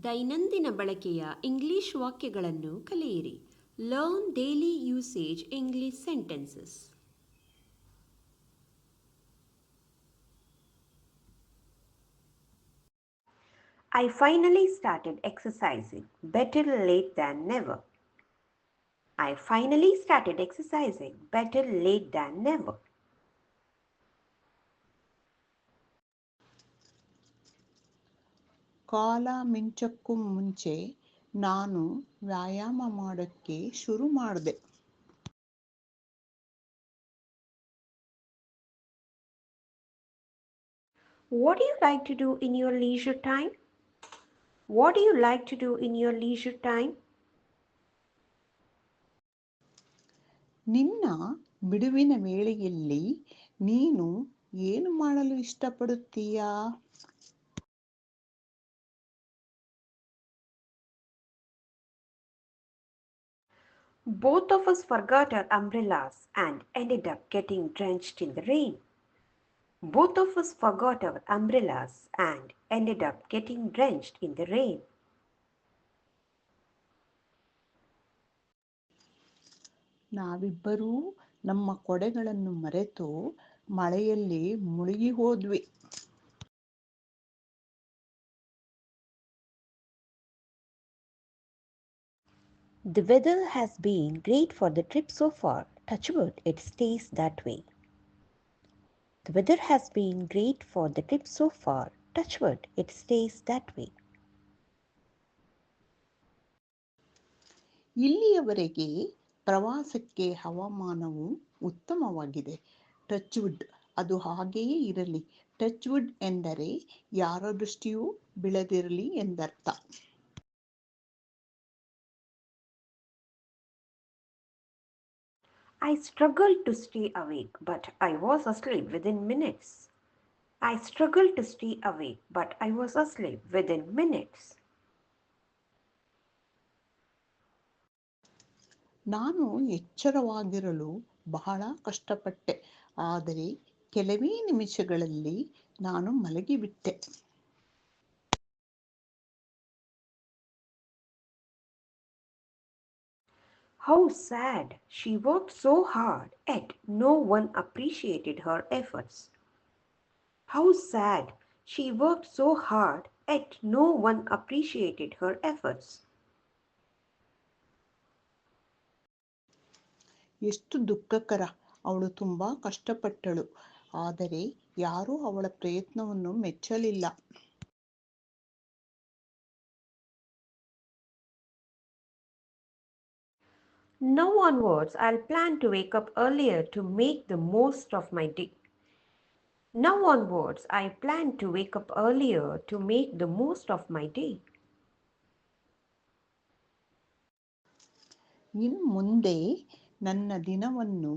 ದೈನಂದಿನ ಬಳಕೆಯ ಇಂಗ್ಲಿಷ್ ವಾಕ್ಯಗಳನ್ನು ಕಲಿಯಿರಿ. Learn daily usage English sentences. I finally started exercising. Better late than never. I finally started exercising. Better late than never. ಕಾಲ ಮಿಂಚಕ್ಕೂ ಮುಂಚೆ ನಾನು ವ್ಯಾಯಾಮ ಮಾಡೋಕ್ಕೆ ಶುರು ಮಾಡಿದೆ. What do you like to do in your leisure time? What do you like to do in your leisure time? ನಿನ್ನ ಬಿಡುವಿನ ವೇಳೆಯಲ್ಲಿ ನೀನು ಏನು ಮಾಡಲು ಇಷ್ಟಪಡುತ್ತೀಯಾ? Both of us forgot our umbrellas and ended up getting drenched in the rain. Both of us forgot our umbrellas and ended up getting drenched in the rain. ನಾವಿಬ್ಬರೂ ನಮ್ಮ ಕೊಡೆಗಳನ್ನು ಮರೆತು ಮಳೆಯಲ್ಲಿ ಮುಳುಗಿ ಹೋದ್ವಿ. The weather has been great for the trip so far. Touch wood, it stays that way. The weather has been great for the trip so far. Touch wood, it stays that way. ಇಲ್ಲಿಯವರೆಗೆ ಪ್ರವಾಸಕ್ಕೆ ಹವಾಮಾನವು ಉತ್ತಮವಾಗಿದೆ. Touch wood, ಅದು ಹಾಗೆಯೇ ಇರಲಿ. Touch wood ಎಂದರೆ ಯಾರ ದೃಷ್ಟಿಯೂ ಬೀಳದಿರಲಿ ಎಂದರ್ಥ. I struggled to stay awake, but I was asleep within minutes. I struggled to stay awake, but I was asleep within minutes. ನಾನು ಎಚ್ಚರವಾಗಿರಲು ಬಹಳ ಕಷ್ಟಪಟ್ಟೆ, ಆದರೆ ಕೆಲವೇ ನಿಮಿಷಗಳಲ್ಲಿ ನಾನು ಮಲಗಿಬಿಟ್ಟೆ. How sad! She worked so hard, yet no one appreciated her efforts. How sad! She worked so hard, yet no one appreciated her efforts. ಎಷ್ಟು ದುಃಖಕರ! ಅವಳು ತುಂಬಾ ಕಷ್ಟಪಟ್ಟಳು, ಆದರೆ ಯಾರೂ ಅವಳ ಪ್ರಯತ್ನವನ್ನು ಮೆಚ್ಚಲಿಲ್ಲ. Now onwards, I'll plan to wake up earlier to make the most of my day. Now onwards, I plan to wake up earlier to make the most of my day. ಇನ್ನು ಮುಂದೆ ನನ್ನ ದಿನವನ್ನು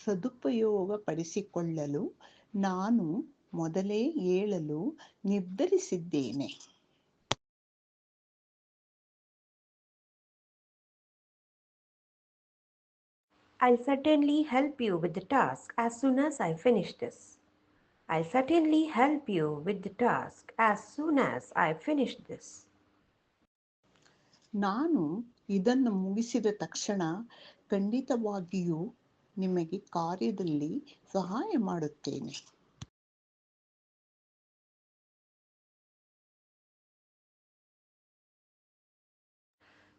ಸದುಪಯೋಗಪಡಿಸಿಕೊಳ್ಳಲು ನಾನು ಮೊದಲೇ ಏಳಲು ನಿರ್ಧರಿಸಿದ್ದೇನೆ. I'll certainly help you with the task as soon as I finish this. I'll certainly help you with the task as soon as I finish this. ನಾನು ಇದನ್ನು ಮುಗಿಸಿದ ತಕ್ಷಣ ಖಂಡಿತವಾಗಿಯೂ ನಿಮಗೆ ಕಾರ್ಯದಲ್ಲಿ ಸಹಾಯ ಮಾಡುತ್ತೇನೆ.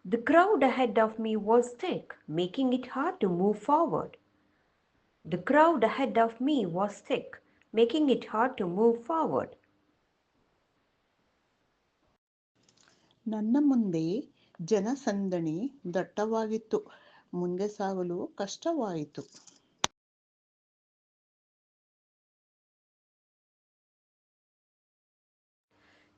The crowd ahead of me was thick, making it hard to move forward. The crowd ahead of me was thick, making it hard to move forward. ನನ್ನ ಮುಂದೆ ಜನಸಂದಣಿ ದಟ್ಟವಾಗಿತ್ತು, ಮುಂದೆ ಸಾಗಲು ಕಷ್ಟವಾಯಿತು.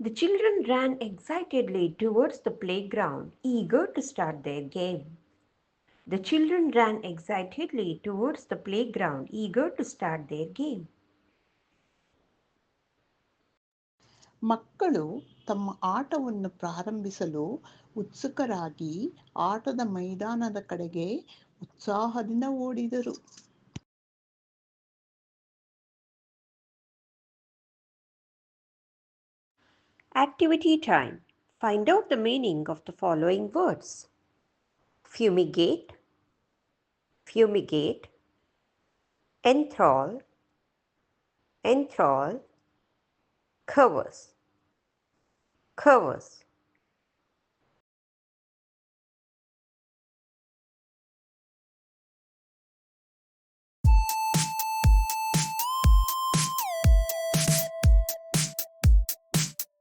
The children ran excitedly towards the playground, eager to start their game. The children ran excitedly towards the playground, eager to start their game. ಮಕ್ಕಳು ತಮ್ಮ ಆಟವನ್ನು ಪ್ರಾರಂಭಿಸಲು ಉತ್ಸುಕರಾಗಿ ಆಟದ ಮೈದಾನದ ಕಡೆಗೆ ಉತ್ಸಾಹದಿಂದ ಓಡಿದರು. Activity time. Find out the meaning of the following words. Fumigate, fumigate, enthrall, enthrall, covers, covers.